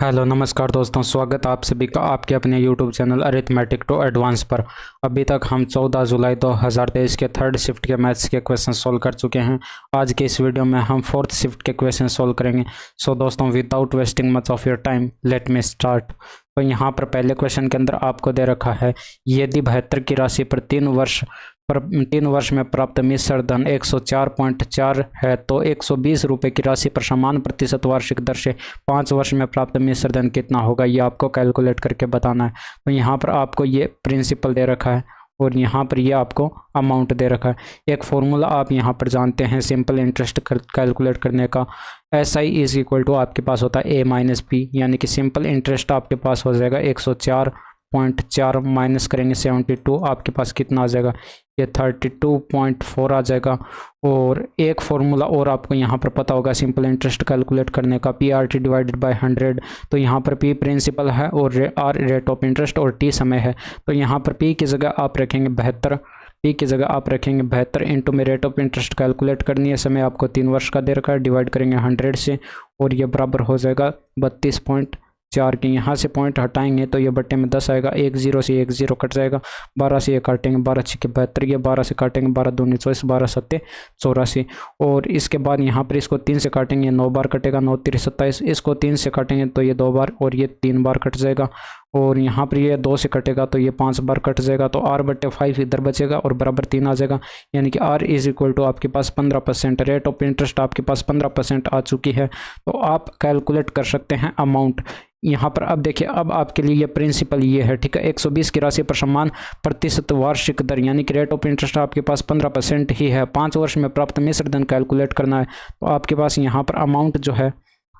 Hello नमस्कार दोस्तों, स्वागत आप सभी का आपके अपने YouTube channel arithmetic to advance पर। अभी तक हम 14 जुलाई 2023 के थर्ड शिफ्ट के मैथ्स के क्वेश्चन सॉल्व कर चुके हैं। आज के इस वीडियो में हम फोर्थ शिफ्ट के क्वेश्चन सॉल्व करेंगे। सो दोस्तों, without wasting much of your time let me start. तो यहाँ पर पहले क्वेश्चन के अंदर आपको दे रखा है, यदि 72 की राशि पर 3 वर्ष में प्राप्त मिश्र धन 104.4 है तो 120 रुपये की राशि पर समान प्रतिशत वार्षिक दर से 5 वर्ष में प्राप्त मिश्र धन कितना होगा, ये आपको कैलकुलेट करके बताना है। तो यहाँ पर आपको ये प्रिंसिपल दे रखा है और यहाँ पर ये आपको अमाउंट दे रखा है। एक फॉर्मूला आप यहाँ पर जानते हैं सिंपल इंटरेस्ट कैलकुलेट करने का, SI इज इक्वल टू आपके पास होता है A-P, यानी कि सिंपल इंटरेस्ट आपके पास हो जाएगा 104.4 माइनस करेंगे 72, आपके पास कितना आ जाएगा, ये 32.4 आ जाएगा। और एक फॉर्मूला और आपको यहाँ पर पता होगा सिंपल इंटरेस्ट कैलकुलेट करने का, PRT डिवाइडेड बाय 100। तो यहाँ पर P प्रिंसिपल है और R रेट ऑफ इंटरेस्ट और T समय है। तो यहाँ पर P की जगह आप रखेंगे 72, P की जगह आप रखेंगे 72 इंटू में रेट ऑफ इंटरेस्ट कैलकुलेट करनी है। समय आपको 3 वर्ष का दे रखा है, डिवाइड करेंगे 100 से और ये बराबर हो जाएगा 32.4 के। यहाँ से पॉइंट हटाएंगे तो ये बट्टे में 10 आएगा, 1 0 से 1 0 कट जाएगा, 12 से ये काटेंगे 12 6 72, ये 12 से काटेंगे 12 दूनी 24, 12 7 84। और इसके बाद यहाँ पर इसको 3 से काटेंगे 9 बार कटेगा, 9 3 27, इसको 3 से काटेंगे तो ये 2 बार और ये 3 बार कट जाएगा। और यहाँ पर ये 2 से कटेगा तो ये 5 बार कट जाएगा, तो R/5 इधर बचेगा और बराबर 3 आ जाएगा, यानी कि R इज इक्वल टू आपके पास 15%। रेट ऑफ इंटरेस्ट आपके पास 15% आ चुकी है, तो आप कैलकुलेट कर सकते हैं अमाउंट यहाँ पर। अब देखिए, अब आपके लिए ये प्रिंसिपल ये है, ठीक है। 120 की राशि पर समान प्रतिशत वार्षिक दर, यानी कि रेट ऑफ इंटरेस्ट आपके पास 15% ही है। 5 वर्ष में प्राप्त मिश्र धन कैलकुलेट करना है, तो आपके पास यहाँ पर अमाउंट जो है,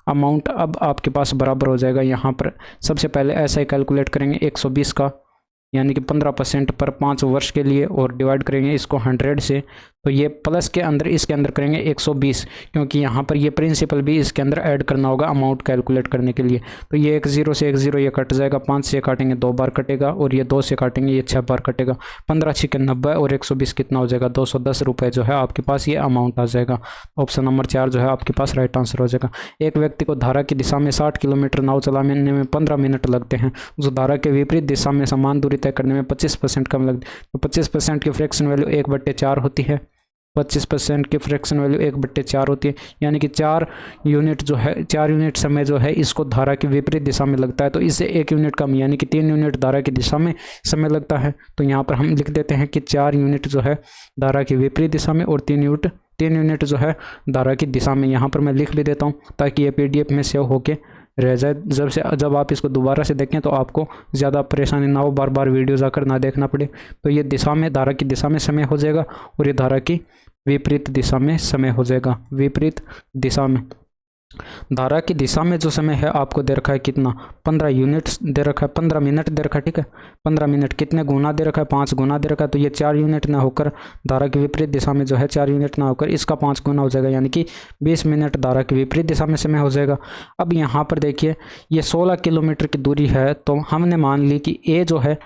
अमाउंट अब आपके पास बराबर हो जाएगा। यहाँ पर सबसे पहले ऐसा ही कैलकुलेट करेंगे 120 का, यानी कि 15% पर 5 वर्ष के लिए, और डिवाइड करेंगे इसको 100 से, तो ये प्लस के अंदर इसके अंदर करेंगे 120, क्योंकि यहाँ पर ये प्रिंसिपल भी इसके अंदर ऐड करना होगा अमाउंट कैलकुलेट करने के लिए। तो ये 1 0 से 1 0 ये कट जाएगा, 5 से काटेंगे 2 बार कटेगा और ये 2 से काटेंगे ये 6 बार कटेगा, 15 6 90 और 120 कितना हो जाएगा, 210 रुपये जो है आपके पास ये अमाउंट आ जाएगा। ऑप्शन नंबर 4 जो है आपके पास राइट आंसर हो जाएगा। एक व्यक्ति को धारा की दिशा में 60 किलोमीटर नाव चलाने में 15 मिनट लगते हैं, उस धारा के विपरीत दिशा में समान दूरी तय करने में 25% कम लगती है, तो 25% की फ्रैक्शन वैल्यू 1/4 होती है। 25% की फ्रैक्शन वैल्यू 1/4 होती है, यानी कि 4 यूनिट जो है, 4 यूनिट समय जो है इसको धारा की विपरीत दिशा में लगता है, तो इससे 1 यूनिट कम, यानी कि 3 यूनिट धारा की दिशा में समय लगता है। तो यहाँ पर हम लिख देते हैं कि 4 यूनिट जो है धारा की विपरीत दिशा में और 3 यूनिट जो है धारा की दिशा में। यहाँ पर मैं लिख भी देता हूँ ताकि ये PDF में सेव होके रह जाए। जब आप इसको दोबारा से देखें तो आपको ज़्यादा परेशानी ना हो, बार बार वीडियो जाकर ना देखना पड़े। तो ये दिशा में, धारा की दिशा में समय हो जाएगा और ये धारा की विपरीत दिशा में समय हो जाएगा। विपरीत दिशा में, धारा की दिशा में जो समय है आपको दे रखा है कितना, 15 यूनिट्स दे रखा है, 15 मिनट दे रखा है, ठीक है। 15 मिनट कितने गुना दे रखा है, 5 गुना दे रखा है, तो ये 4 यूनिट ना होकर धारा की विपरीत दिशा में जो है 4 यूनिट ना होकर इसका 5 गुना हो जाएगा, यानी कि 20 मिनट धारा की विपरीत दिशा में समय हो जाएगा। अब यहाँ पर देखिए, ये 16 किलोमीटर की दूरी है, तो हमने मान ली कि ए जो है,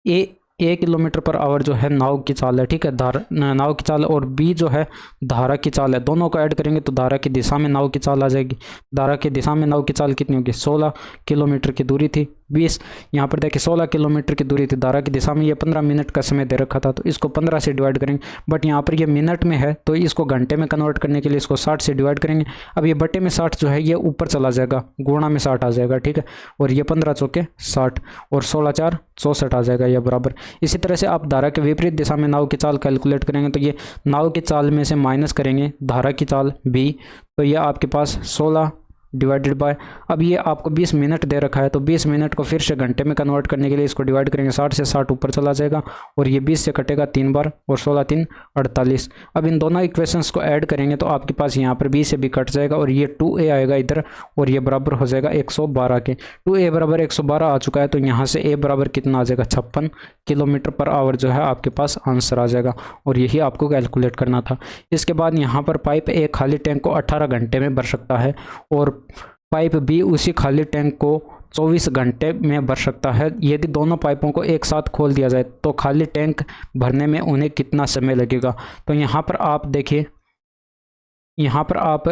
ए किलोमीटर पर आवर जो है नाव की चाल है, ठीक है, नाव की चाल, और बी जो है धारा की चाल है। दोनों को ऐड करेंगे तो धारा की दिशा में नाव की चाल आ जाएगी। धारा की दिशा में नाव की चाल कितनी होगी, 16 किलोमीटर की दूरी थी, 20, यहाँ पर देखिए 16 किलोमीटर की दूरी थी, धारा की दिशा में ये 15 मिनट का समय दे रखा था, तो इसको 15 से डिवाइड करेंगे। बट यहाँ पर ये मिनट में है तो इसको घंटे में कन्वर्ट करने के लिए इसको 60 से डिवाइड करेंगे। अब ये बटे में 60 जो है ये ऊपर चला जाएगा, गुणा में 60 आ जाएगा, ठीक है। और ये 15 चौके 60 और 16 4 64 आ जाएगा, यह बराबर। इसी तरह से आप धारा के विपरीत दिशा में नाव की चाल कैलकुलेट करेंगे, तो ये नाव की चाल में से माइनस करेंगे धारा की चाल b, तो ये आपके पास 16 डिवाइडेड बाय, अब ये आपको 20 मिनट दे रखा है, तो 20 मिनट को फिर से घंटे में कन्वर्ट करने के लिए इसको डिवाइड करेंगे, 60 से 60 ऊपर चला जाएगा और ये 20 से कटेगा 3 बार और 16 3 48। अब इन दोनों इक्वेशंस को ऐड करेंगे तो आपके पास यहाँ पर 20 से भी कट जाएगा और ये 2a आएगा इधर और ये बराबर हो जाएगा 112 के। 2a बराबर 112 आ चुका है, तो यहाँ से a बराबर कितना आ जाएगा, 56 किलोमीटर पर आवर जो है आपके पास आंसर आ जाएगा, और यही आपको कैलकुलेट करना था। इसके बाद यहाँ पर पाइप ए खाली टैंक को 18 घंटे में भर सकता है और पाइप बी उसी खाली टैंक को 24 घंटे में भर सकता है। यदि दोनों पाइपों को एक साथ खोल दिया जाए तो खाली टैंक भरने में उन्हें कितना समय लगेगा। तो यहाँ पर आप देखिए, यहाँ पर आप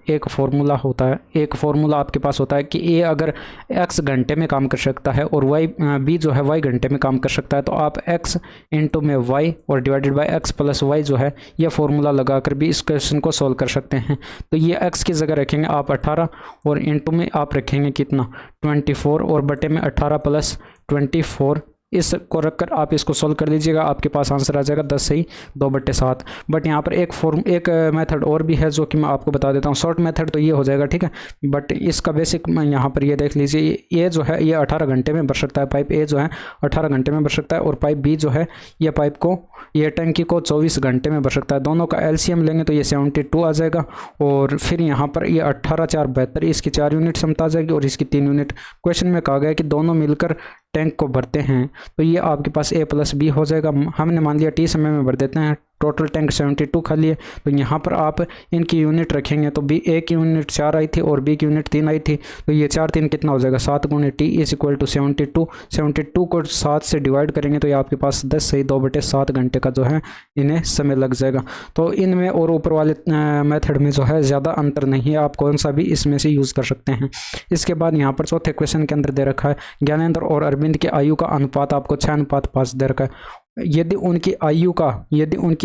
एक फार्मूला होता है, एक फार्मूला आपके पास होता है कि ए अगर x घंटे में काम कर सकता है और y b जो है y घंटे में काम कर सकता है, तो आप x इंटू में y और divided by x plus Y जो है ये फार्मूला लगाकर भी इस क्वेश्चन को सॉल्व कर सकते हैं। तो ये x की जगह रखेंगे आप 18 और इंटू में आप रखेंगे कितना 24 और बटे में 18 प्लस 24, इसको रखकर आप इसको सॉल्व कर लीजिएगा, आपके पास आंसर आ जाएगा 10 सही 2/7। बट यहाँ पर एक मेथड और भी है जो कि मैं आपको बता देता हूँ। शॉर्ट मेथड तो ये हो जाएगा, ठीक है, बट इसका बेसिक यहाँ पर ये देख लीजिए, ये जो है ये 18 घंटे में भर सकता है, पाइप ए जो है 18 घंटे में भर सकता है और पाइप बी जो है ये पाइप को ये टंकी को 24 घंटे में भर सकता है। दोनों का एलसीएम लेंगे तो ये 72 आ जाएगा और फिर यहाँ पर ये 18 4 72, इसकी 4 यूनिट क्षमता आ जाएगी और इसकी 3 यूनिट। क्वेश्चन में कहा गया कि दोनों मिलकर टैंक को भरते हैं, तो ये आपके पास a प्लस बी हो जाएगा। हमने मान लिया t समय में भर देते हैं, टोटल टैंक 72 खाली है, तो यहाँ पर आप इनकी यूनिट रखेंगे तो बी ए की यूनिट 4 आई थी और बी की यूनिट 3 आई थी, तो ये 4 3 कितना हो जाएगा 7 गुणे टी इज इक्वल टू 72। 72 को 7 से डिवाइड करेंगे तो ये आपके पास 10 सही 2/7 घंटे का जो है इन्हें समय लग जाएगा। तो इनमें और ऊपर वाले मेथड में जो है ज़्यादा अंतर नहीं है, आप कौन सा भी इसमें से यूज़ कर सकते हैं। इसके बाद यहाँ पर चौथे क्वेश्चन के अंदर दे रखा है ज्ञानेंद्र और अरविंद की आयु का अनुपात आपको 6:5 दे रखा है। यदि उनकी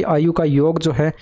आयु का योग जो है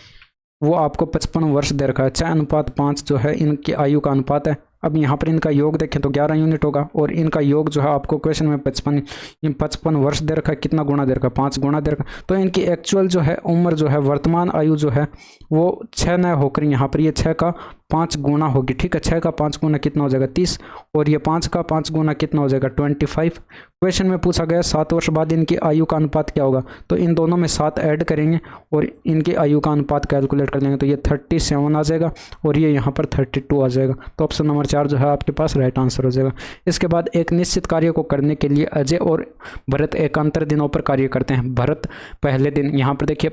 वो आपको 55 वर्ष दे रखा है, 6:5 जो है इनकी आयु का अनुपात है। अब यहाँ पर इनका योग देखें तो 11 यूनिट होगा और इनका योग जो है आपको क्वेश्चन में 55 वर्ष दे रखा है, कितना गुना दे रखा है 5 गुना दे रखा है। तो इनकी एक्चुअल जो है उम्र जो है वर्तमान आयु जो है वो 6 न होकर यहाँ पर ये 6 का 5 गुना होगी, ठीक है, 6 का 5 गुना कितना हो जाएगा 30 और ये 5 का 5 गुना कितना हो जाएगा 25। क्वेश्चन में पूछा गया 7 वर्ष बाद इनकी आयु का अनुपात क्या होगा, तो इन दोनों में 7 ऐड करेंगे और इनकी आयु का अनुपात कैलकुलेट कर लेंगे तो ये 37 आ जाएगा और ये यहाँ पर 32 आ जाएगा। तो ऑप्शन नंबर 4 जो है आपके पास राइट आंसर हो जाएगा। इसके बाद एक निश्चित कार्य को करने के लिए अजय और भरत एकांतर दिनों पर कार्य करते हैं। भरत पहले दिन, यहाँ पर देखिए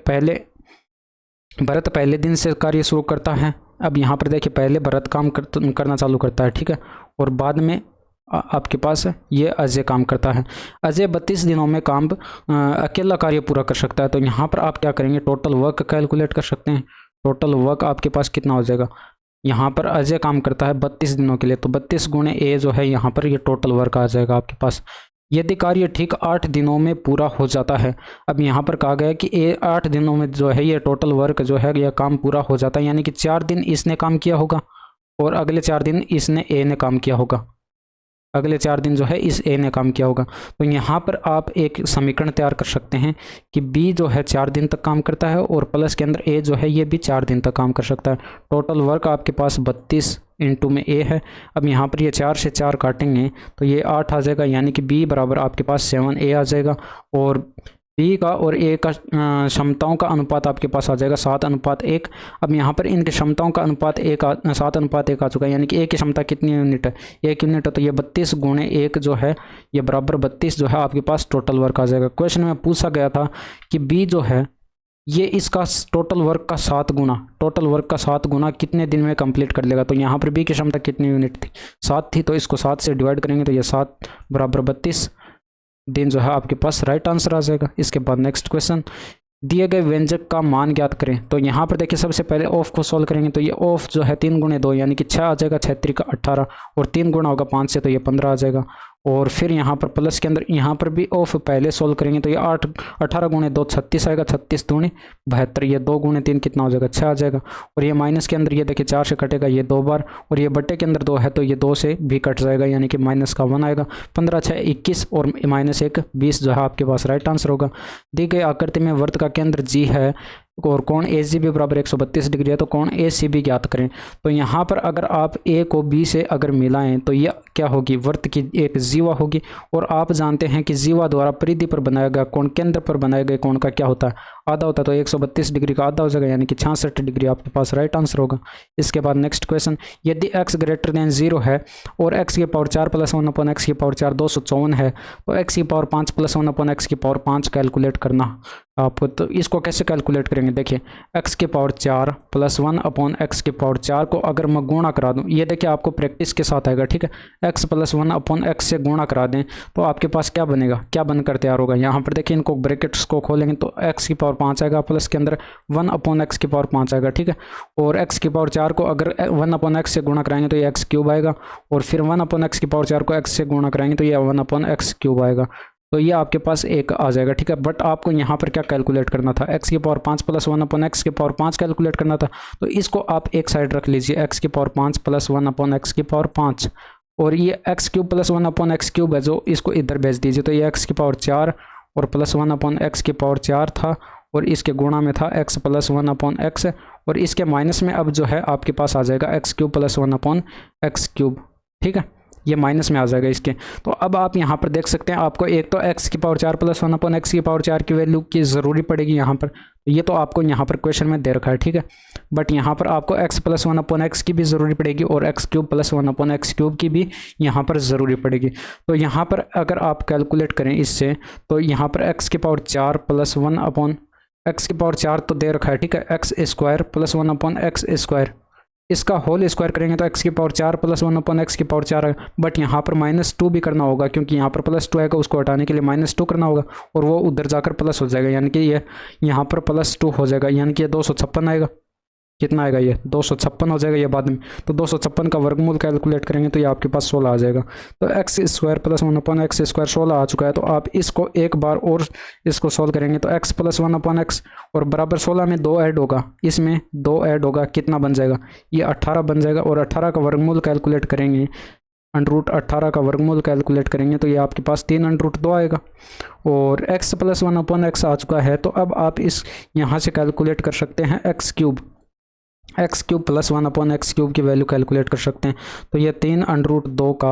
भरत पहले दिन से कार्य शुरू करता है। अब यहाँ पर देखिए पहले भरत काम करना चालू करता है, ठीक है, और बाद में आपके पास ये अजय काम करता है। अजय 32 दिनों में काम अकेला कार्य पूरा कर सकता है। तो यहाँ पर आप क्या करेंगे टोटल वर्क कैलकुलेट कर सकते हैं। टोटल वर्क आपके पास कितना हो जाएगा, यहाँ पर अजय काम करता है 32 दिनों के लिए, तो 32 गुणे ए जो है यहाँ पर ये टोटल वर्क आ जाएगा आपके पास। यदि कार्य ठीक 8 दिनों में पूरा हो जाता है, अब यहाँ पर कहा गया है कि 8 दिनों में जो है ये टोटल वर्क जो है यह काम पूरा हो जाता है, यानी कि 4 दिन इसने काम किया होगा और अगले 4 दिन इसने ए ने काम किया होगा, अगले 4 दिन जो है इस ए ने काम किया होगा। तो यहाँ पर आप एक समीकरण तैयार कर सकते हैं कि बी जो है 4 दिन तक काम करता है और प्लस के अंदर ए जो है ये भी 4 दिन तक काम कर सकता है। टोटल वर्क आपके पास 32 इंटू में ए है। अब यहाँ पर ये 4 से 4 काटेंगे तो ये 8 आ जाएगा, यानी कि बी बराबर आपके पास 7A आ जाएगा और बी का और ए का क्षमताओं का अनुपात आपके पास आ जाएगा 7:1। अब यहाँ पर इनकी क्षमताओं का अनुपात 7:1 आ चुका है, यानी कि ए की क्षमता कितनी यूनिट है 1 यूनिट है, तो ये 32 गुणे 1 जो है ये बराबर 32 जो है आपके पास टोटल वर्क आ जाएगा। क्वेश्चन में पूछा गया था कि बी जो है ये इसका टोटल वर्क का 7 गुना कितने दिन में कंप्लीट कर लेगा। तो यहाँ पर बी की क्षमता कितनी यूनिट थी 7 थी, तो इसको 7 से डिवाइड करेंगे तो ये 7 बराबर 32 दिन जो है आपके पास राइट आंसर आ जाएगा। इसके बाद नेक्स्ट क्वेश्चन, दिए गए व्यंजक का मान ज्ञात करें। तो यहाँ पर देखिए सबसे पहले ऑफ को सॉल्व करेंगे तो ये ऑफ जो है 3 गुणे 2 यानी कि 6 आ जाएगा, 6 3 का 18 और 3 गुना होगा 5 से तो ये 15 आ जाएगा। और फिर यहाँ पर प्लस के अंदर यहाँ पर भी ऑफ पहले सोल्व करेंगे तो ये 18 गुणे 2 36 आएगा, 36 दूनी 72, ये 2 गुणे 3 कितना हो जाएगा 6 आ जाएगा। और ये माइनस के अंदर ये देखिए 4 से कटेगा ये 2 बार और ये बट्टे के अंदर 2 है तो ये 2 से भी कट जाएगा, यानी कि माइनस का 1 आएगा। 15 6 21 और माइनस 1 20 जो है आपके पास राइट आंसर होगा। दी गई आकृति में वृत्त का केंद्र जी है और कोण ए सी बी बराबर 132 डिग्री है, तो कोण ए सी बी ज्ञात करें। तो यहाँ पर अगर आप ए को बी से अगर मिलाएं तो यह क्या होगी, वृत्त की एक जीवा होगी और आप जानते हैं कि जीवा द्वारा परिधि पर बनाया गया कोण केंद्र पर बनाए गए कोण का क्या होता है आधा होता है, तो 132 डिग्री का आधा हो जाएगा, यानी कि 66 डिग्री आपके पास राइट आंसर होगा। इसके बाद नेक्स्ट क्वेश्चन, यदि x ग्रेटर देन 0 है और x की पावर 4 + 1 / x की पावर 4 254 है तो x की पावर 5 + 1 / x की पावर 5 कैलकुलेट करना आपको। तो इसको कैसे कैलकुलेट करेंगे, देखिए x की पावर 4 + 1 / x की पावर 4 को अगर मैं गुणा करा दूं, ये देखिए आपको प्रैक्टिस के साथ आएगा, ठीक है, x + 1 / x से गुणा करा दें तो आपके पास क्या बनेगा, क्या बनकर तैयार होगा। यहाँ पर देखिए इनको ब्रैकेट्स को खोलेंगे तो x की पावर 5 आएगा, प्लस के अंदर 1/x की पावर 5 आएगा, ठीक है। और x की पावर 4 को अगर 1/x से गुणा कराएंगे तो ये x³ आएगा, और फिर 1/x की पावर 4 को x से गुणा कराएंगे तो ये 1/x³ आएगा। तो ये आपके पास एक आ जाएगा, ठीक है। बट आपको यहाँ पर क्या कैलकुलेट करना था, x की पावर 5 प्लस 1/x की पावर 5 कैलकुलेट करना था। तो इसको आप एक साइड रख लीजिए, x की पावर 5 प्लस 1/x की पावर 5, और ये x³ प्लस 1/x³ है जो इसको इधर भेज दीजिए। तो ये x की पावर 4 और प्लस 1/x की पावर 4 था, और इसके गुणा में था x प्लस 1/x, और इसके माइनस में अब जो है आपके पास आ जाएगा x³ प्लस 1/x³, ठीक है। ये माइनस में आ जाएगा इसके। तो अब आप यहाँ पर देख सकते हैं आपको एक तो x की पावर 4 प्लस 1/x की पावर 4 की वैल्यू की ज़रूरी पड़ेगी यहाँ पर। ये तो आपको यहाँ पर क्वेश्चन में दे रखा है, ठीक है। बट यहाँ पर आपको x प्लस 1/x की भी ज़रूरी पड़ेगी, और x³ प्लस 1/x³ की भी यहाँ पर ज़रूरी पड़ेगी। तो यहाँ पर अगर आप कैलकुलेट करें इससे, तो यहाँ पर x की पावर 4 प्लस 1/x की पावर 4 तो दे रखा है, ठीक है। x² प्लस 1/x², इसका होल स्क्वायर करेंगे तो x की पावर 4 प्लस 1/x की पावर 4 आएगा। बट यहाँ पर -2 भी करना होगा, क्योंकि यहाँ पर +2 आएगा, उसको हटाने के लिए -2 करना होगा, और वो उधर जाकर प्लस हो जाएगा, यानी कि ये यहाँ पर +2 हो जाएगा, यानी कि ये 256 आएगा। कितना आएगा, ये 256 हो जाएगा ये बाद में। तो 256 का वर्गमूल कैलकुलेट करेंगे तो ये आपके पास 16 आ जाएगा। तो x² प्लस 1/x² 16 आ चुका है। तो आप इसको एक बार और इसको सॉल्व करेंगे तो x प्लस 1/x और बराबर 16 में 2 ऐड होगा, इसमें 2 ऐड होगा, कितना बन जाएगा, ये 18 बन जाएगा। और 18 का वर्गमूल कैलकुलेट करेंगे, √18 का वर्गमूल कैलकुलेट करेंगे तो ये आपके पास 3√2 आएगा। और x प्लस 1/x आ चुका है। तो अब आप इस यहाँ से कैलकुलेट कर सकते हैं x³ प्लस 1/x³ की वैल्यू कैलकुलेट कर सकते हैं। तो ये 3√2 का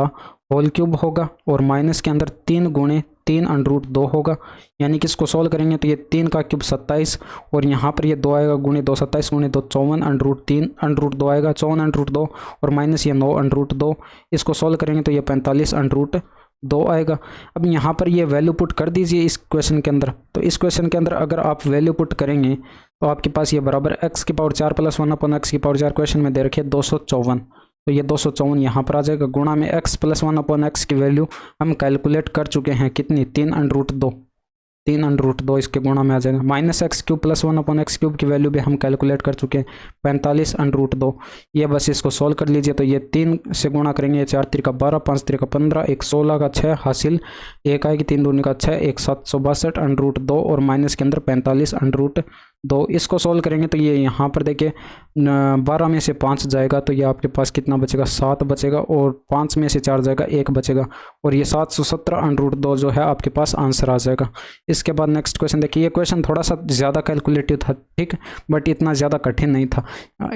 होल क्यूब होगा, और माइनस के अंदर 3 गुणे 3√2 होगा, यानी कि इसको सॉल्व करेंगे तो ये 3 का क्यूब 27, और यहाँ पर ये 2 आएगा, गुणे 2 27 गुणे 2 54√3√2 आएगा, 54√2, और माइनस ये 9√2। इसको सॉल्व करेंगे तो ये 45√2 आएगा। अब यहाँ पर ये वैल्यू पुट कर दीजिए इस क्वेश्चन के अंदर। तो इस क्वेश्चन के अंदर अगर आप वैल्यू पुट करेंगे तो आपके पास ये बराबर x की पावर 4 प्लस 1/x की पावर 4 क्वेश्चन में दे रखे 254। तो ये 254 यहाँ पर आ जाएगा, गुणा में x प्लस 1/x की वैल्यू हम कैलकुलेट कर चुके हैं, कितनी, 3√2 इसके गुणा में आ जाएगा। माइनस x³ प्लस 1/x³ की वैल्यू भी हम कैलकुलेट कर चुके हैं, 45√2। ये बस इसको सॉल्व कर लीजिए। तो ये 3 से गुणा करेंगे, 4 3 12, 5 3 15, 1 16 का 6 हासिल, 1 आएगी, 3 दूनी का 6, 1 762√2, और माइनस के अंदर 45√2। इसको सॉल्व करेंगे तो ये यहाँ पर देखिए 12 में से 5 जाएगा तो ये आपके पास कितना बचेगा, 7 बचेगा, और 5 में से 4 जाएगा, 1 बचेगा, और ये 717√2 जो है आपके पास आंसर आ जाएगा। इसके बाद नेक्स्ट क्वेश्चन देखिए। ये क्वेश्चन थोड़ा सा ज़्यादा कैलकुलेटिव था, ठीक, बट इतना ज़्यादा कठिन नहीं था।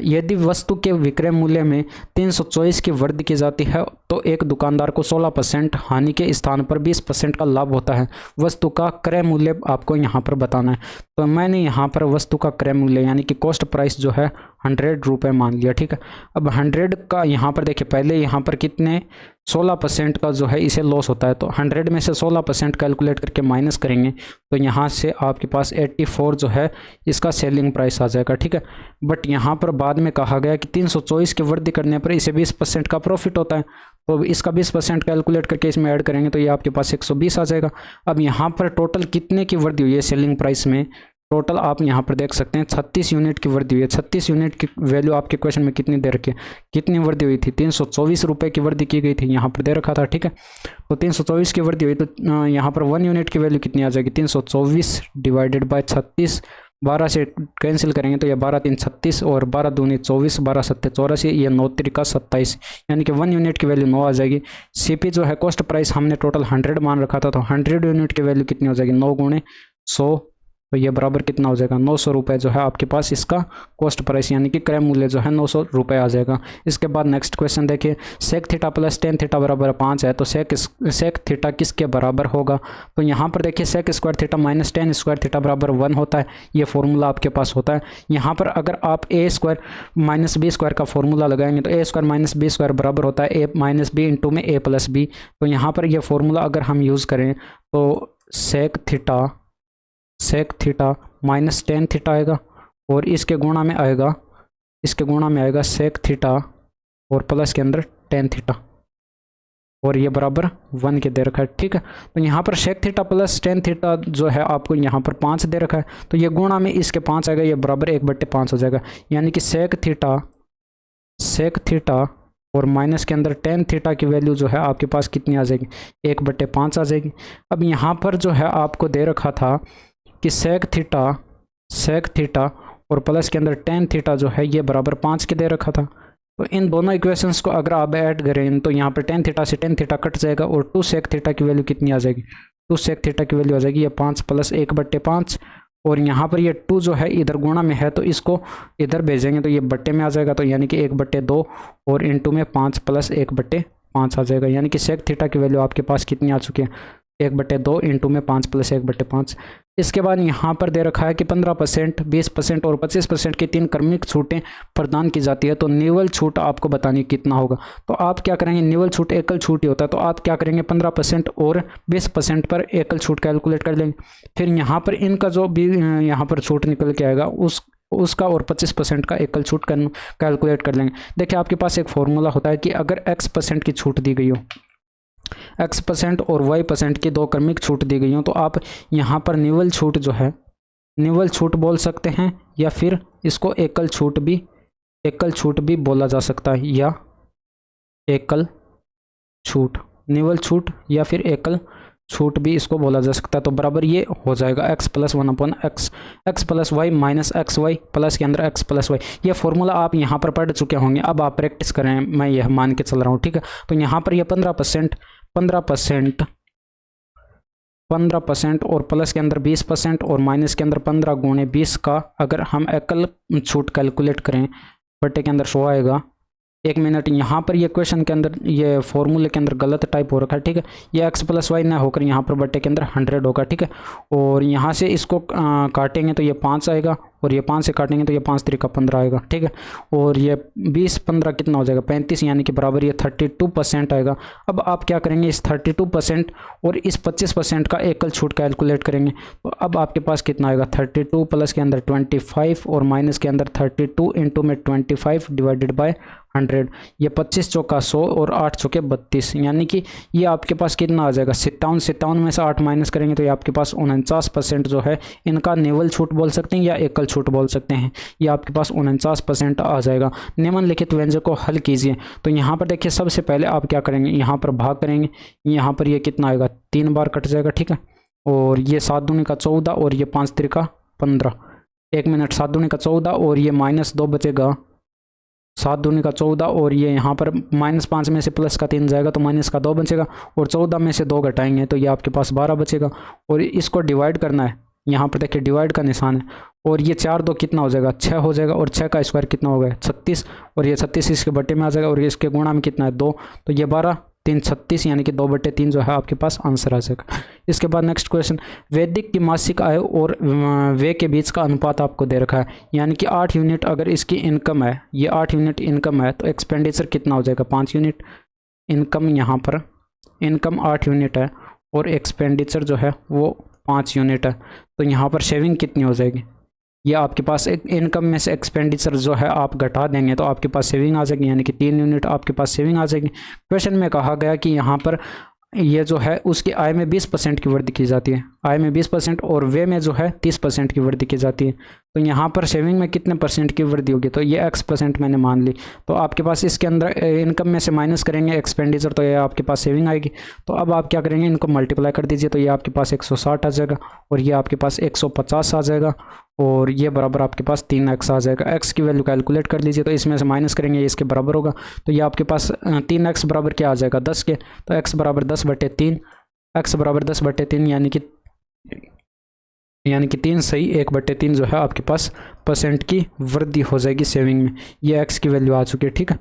यदि वस्तु के विक्रय मूल्य में 324 की वृद्धि की जाती है तो एक दुकानदार को 16% हानि के स्थान पर 20% का लाभ होता है। वस्तु का क्रय मूल्य आपको यहाँ पर बताना है। तो मैंने यहाँ पर वस्तु का क्रय मूल्य यानी कि कॉस्ट प्राइस जो है 100 रुपये मान लिया, ठीक है। अब 100 का यहाँ पर देखिए, पहले यहाँ पर कितने 16% का जो है इसे लॉस होता है, तो 100 में से 16% कैलकुलेट करके माइनस करेंगे तो यहाँ से आपके पास 84 जो है इसका सेलिंग प्राइस आ जाएगा, ठीक है। बट यहाँ पर बाद में कहा गया कि 324 की वृद्धि करने पर इसे 20% का प्रॉफिट होता है, तो इसका 20% कैलकुलेट करके इसमें ऐड करेंगे तो ये आपके पास 120 आ जाएगा। अब यहाँ पर टोटल कितने की वृद्धि हुई है सेलिंग प्राइस में, टोटल आप यहाँ पर देख सकते हैं 36 यूनिट की वृद्धि हुई है। 36 यूनिट की वैल्यू आपके क्वेश्चन में कितनी दे रखी है, कितनी वृद्धि हुई थी, 324 रुपये की वृद्धि की गई थी, यहाँ पर दे रखा था, ठीक है। तो 324 की वृद्धि हुई तो यहाँ पर 1 यूनिट की वैल्यू कितनी आ जाएगी, 324 डिवाइडेड बाय 36, 12 से कैंसिल करेंगे तो ये 12 3 36, और 12 दूनी 24, 12 7 84, ये 9 3 27, यानी कि 1 यूनिट की वैल्यू 9 आ जाएगी। सीपी जो है कॉस्ट प्राइस हमने टोटल 100 मान रखा था, तो 100 यूनिट की वैल्यू कितनी हो जाएगी, 9 गुणे 100, तो ये बराबर कितना हो जाएगा, 900 रुपये जो है आपके पास इसका कॉस्ट प्राइस यानी कि क्रय मूल्य जो है 900 रुपये आ जाएगा। इसके बाद नेक्स्ट क्वेश्चन देखिए। Sec theta plus tan theta बराबर 5 है, तो सेक थीटा किसके बराबर होगा। तो यहाँ पर देखिए sec square theta minus tan square theta बराबर 1 होता है, ये फॉर्मूला आपके पास होता है। यहाँ पर अगर आप ए स्क्वायर माइनस बी स्क्वायर का फॉर्मूला लगाएंगे तो ए स्क्वायर माइनस बी स्क्वायर बराबर होता है ए माइनस बी इंटू में ए प्लस बी। तो यहाँ पर यह फॉर्मूला अगर हम यूज़ करें तो sec theta minus tan theta आएगा, और इसके गुणा में आएगा सेक थीटा और प्लस के अंदर टेन थीटा। और ये बराबर 1 के दे रखा है, ठीक है। तो यहाँ पर sec theta plus tan theta जो है आपको यहाँ पर 5 दे रखा है, तो ये गुणा में इसके 5 आएगा, ये बराबर 1/5 हो जाएगा। यानी कि सेक थीटा और माइनस के अंदर टेन थीटा की वैल्यू जो है आपके पास कितनी आ जाएगी, 1/5 आ जाएगी। अब यहाँ पर जो है आपको दे रखा था कि सेक थीटा और प्लस के अंदर टेन थीटा जो है ये बराबर 5 के दे रखा था। तो इन दोनों इक्वेशंस को अगर आप ऐड करें तो यहाँ पर टेन थीटा से टेन थीटा कट जाएगा और 2 सेक थीटा की वैल्यू कितनी आ जाएगी, 2 सेक थीटा की वैल्यू आ जाएगी ये 5 प्लस 1/5। और यहाँ पर ये 2 जो है इधर गुणा में है तो इसको इधर भेजेंगे तो ये बट्टे में आ जाएगा, तो यानी कि 1/2 और इंटू में 5 प्लस 1/5 आ जाएगा। यानी कि सेक थीटा की वैल्यू आपके पास कितनी आ चुकी है, 1/2 इंटू में 5 प्लस 1/5। इसके बाद यहाँ पर दे रखा है कि 15%, 20% और 25% की 3 क्रमिक छूटें प्रदान की जाती है, तो निवल छूट आपको बतानी कितना होगा। तो आप क्या करेंगे, निवल छूट एकल छूट ही होता है, तो आप क्या करेंगे 15% और 20% पर एकल छूट कैलकुलेट कर लेंगे। फिर यहाँ पर इनका जो भी यहाँ पर छूट निकल के आएगा उसका और 25% का एकल छूट कैलकुलेट कर लेंगे। देखिए आपके पास एक फॉर्मूला होता है कि अगर x% की छूट दी गई हो, x% और y% की 2 क्रमिक छूट दी गई हो, तो आप यहाँ पर निवल छूट जो है निवल छूट बोल सकते हैं, या फिर इसको एकल छूट भी बोला जा सकता है, या एकल छूट, निवल छूट या फिर एकल छूट भी इसको बोला जा सकता है। तो बराबर ये हो जाएगा x + 1/x, x + y minus xy plus के अंदर x + y। ये फॉर्मूला आप यहाँ पर पढ़ चुके होंगे, अब आप प्रैक्टिस करें, मैं यह मान के चल रहा हूँ, ठीक है। तो यहाँ पर ये 15% और प्लस के अंदर 20% और माइनस के अंदर 15 गुणे 20 का अगर हम एकल छूट कैलकुलेट करें, बट्टे के अंदर 100 आएगा। 1 मिनट, यहाँ पर ये क्वेश्चन के अंदर ये फॉर्मूले के अंदर गलत टाइप हो रखा है, ठीक है। ये x + y ना होकर यहाँ पर बट्टे के अंदर 100 होगा, ठीक है। और यहाँ से इसको काटेंगे तो ये 5 आएगा, और ये 5 से काटेंगे तो ये 5 3 का 15 आएगा, ठीक है। और ये 20 15 कितना हो जाएगा 35, यानी कि बराबर ये 32% आएगा। अब आप क्या करेंगे, इस 32% और इस 25% का एकल छूट कैलकुलेट करेंगे, तो अब आपके पास कितना आएगा 32 प्लस के अंदर 25 और माइनस के अंदर 32 इंटू में 25 डिवाइडेड बाय 100। ये 25 चौका 100 और 8 चौके 32, यानी कि ये आपके पास कितना आ जाएगा 57 में से 8 माइनस करेंगे तो ये आपके पास 49% जो है इनका निवल छूट बोल सकते हैं या एकल छूट बोल सकते हैं। ये आपके पास 49% आ जाएगा। निम्नलिखित व्यंजक को हल कीजिए। तो यहाँ पर देखिए सबसे पहले आप क्या करेंगे, यहाँ पर भाग करेंगे, यहाँ पर ये कितना आएगा 3 बार कट जाएगा, ठीक है। और ये 7 दूनी का 14 और ये 5 3 का 15। 1 मिनट, 7 दूनी का 14 और ये -2 बचेगा, 7 दूनी का 14 और ये यहाँ पर -5 में से प्लस का 3 जाएगा तो माइनस का 2 बचेगा, और 14 में से 2 घटाएंगे तो ये आपके पास 12 बचेगा। और इसको डिवाइड करना है, यहाँ पर देखिए डिवाइड का निशान है, और ये 4 2 कितना हो जाएगा 6 हो जाएगा, और 6 का स्क्वायर कितना हो गया 36, और ये 36 इसके बट्टे में आ जाएगा, और इसके गुणा में कितना है 2, तो ये 12 3 36, यानी कि 2/3 जो है आपके पास आंसर आ जाएगा। इसके बाद नेक्स्ट क्वेश्चन, वैदिक की मासिक आय और व्यय के बीच का अनुपात आपको दे रखा है, यानी कि 8 यूनिट अगर इसकी इनकम है, ये 8 यूनिट इनकम है, तो एक्सपेंडिचर कितना हो जाएगा 5 यूनिट। इनकम यहाँ पर इनकम 8 यूनिट है और एक्सपेंडिचर जो है वो 5 यूनिट है, तो यहाँ पर सेविंग कितनी हो जाएगी, ये आपके पास एक इनकम में से एक्सपेंडिचर जो है आप घटा देंगे तो आपके पास सेविंग आ जाएगी, यानी कि 3 यूनिट आपके पास सेविंग आ जाएगी। क्वेश्चन में कहा गया कि यहाँ पर ये जो है उसकी आय में 20% की वृद्धि की जाती है, आय में 20% और व्यय में जो है 30% की वृद्धि की जाती है। तो यहाँ पर सेविंग में कितने % की वृद्धि होगी, तो ये x% मैंने मान ली। तो आपके पास इसके अंदर इनकम में से माइनस करेंगे एक्सपेंडिचर, तो ये आपके पास सेविंग आएगी। तो अब आप क्या करेंगे, इनको मल्टीप्लाई कर दीजिए, तो ये आपके पास 160 आ जाएगा, और ये आपके पास 150 आ जाएगा, और ये बराबर आपके पास 3x आ जाएगा। x की वैल्यू कैलकुलेट कर लीजिए, तो इसमें से माइनस करेंगे ये इसके बराबर होगा, तो ये आपके पास 3x बराबर क्या आ जाएगा 10 के, तो x बराबर 10/3, x बराबर 10/3, यानी कि 3 सही 1/3 जो है आपके पास % की वृद्धि हो जाएगी सेविंग में। ये x की वैल्यू आ चुकी है, ठीक है।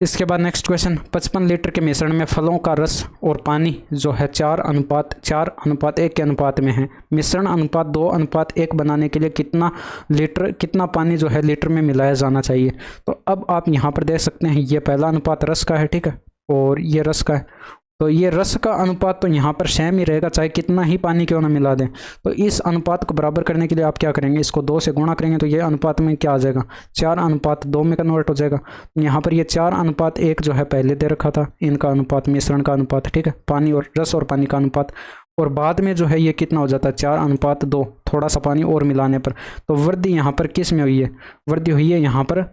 इसके बाद नेक्स्ट क्वेश्चन, 55 लीटर के मिश्रण में फलों का रस और पानी जो है 4:1 के अनुपात में है। मिश्रण अनुपात 2:1 बनाने के लिए कितना पानी जो है लीटर में मिलाया जाना चाहिए। तो अब आप यहाँ पर देख सकते हैं ये पहला अनुपात रस का है, ठीक है, और ये रस का है, तो ये रस का अनुपात तो यहाँ पर सेम ही रहेगा, चाहे कितना ही पानी क्यों ना मिला दें। तो इस अनुपात को बराबर करने के लिए आप क्या करेंगे, इसको 2 से गुणा करेंगे तो ये अनुपात में क्या आ जाएगा, 4:2 में कन्वर्ट हो जाएगा। यहाँ पर ये 4:1 जो है पहले दे रखा था, इनका अनुपात, मिश्रण का अनुपात, ठीक है, पानी और रस और पानी का अनुपात। और बाद में जो है ये कितना हो जाता है, 4:2, थोड़ा सा पानी और मिलाने पर। तो वृद्धि यहाँ पर किस में हुई है, वृद्धि हुई है यहाँ पर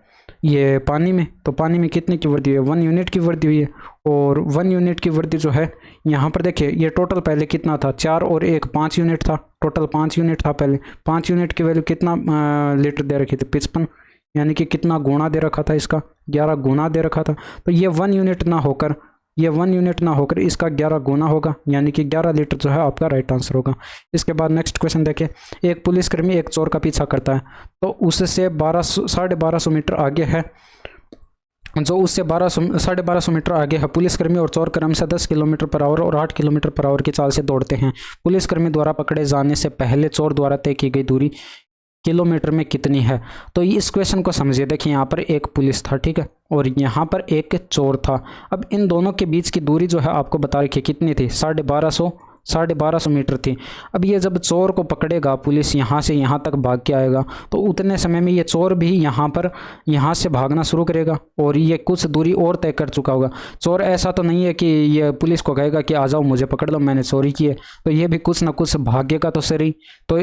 ये पानी में। तो पानी में कितने की वृद्धि हुई है, 1 यूनिट की वृद्धि हुई है। और 1 यूनिट की वृद्धि जो है यहाँ पर देखिए, ये टोटल पहले कितना था, 4 और 1 5 यूनिट था, टोटल 5 यूनिट था पहले। 5 यूनिट की वैल्यू कितना लीटर दे रखी थी, 55, यानी कि कितना गुणा दे रखा था, इसका 11 गुणा दे रखा था। तो ये 1 यूनिट ना होकर, ये 1 यूनिट ना होकर इसका 11 गुना होगा, यानी कि 11 लीटर जो है आपका राइट आंसर होगा। इसके बाद नेक्स्ट क्वेश्चन देखिए, एक पुलिसकर्मी एक चोर का पीछा करता है, तो उससे 1250 मीटर आगे है, जो उससे 1250 मीटर आगे है। पुलिसकर्मी और चोर क्रमशः 10 किलोमीटर पर आवर और 8 किलोमीटर पर आवर की चाल से दौड़ते हैं। पुलिसकर्मी द्वारा पकड़े जाने से पहले चोर द्वारा तय की गई दूरी किलोमीटर में कितनी है। तो इस क्वेश्चन को समझिए, देखिए यहाँ पर एक पुलिस था, ठीक है, और यहाँ पर एक चोर था। अब इन दोनों के बीच की दूरी जो है आपको बता रखी कितनी थी, 1250 मीटर थी। अब ये जब चोर को पकड़ेगा पुलिस, यहाँ से यहाँ तक भाग के आएगा, तो उतने समय में ये चोर भी यहाँ से भागना शुरू करेगा और ये कुछ दूरी और तय कर चुका होगा। चोर ऐसा तो नहीं है कि ये पुलिस को कहेगा कि आ जाओ मुझे पकड़ लो, मैंने चोरी की है, तो ये भी कुछ ना कुछ भागेगा तो सही, तो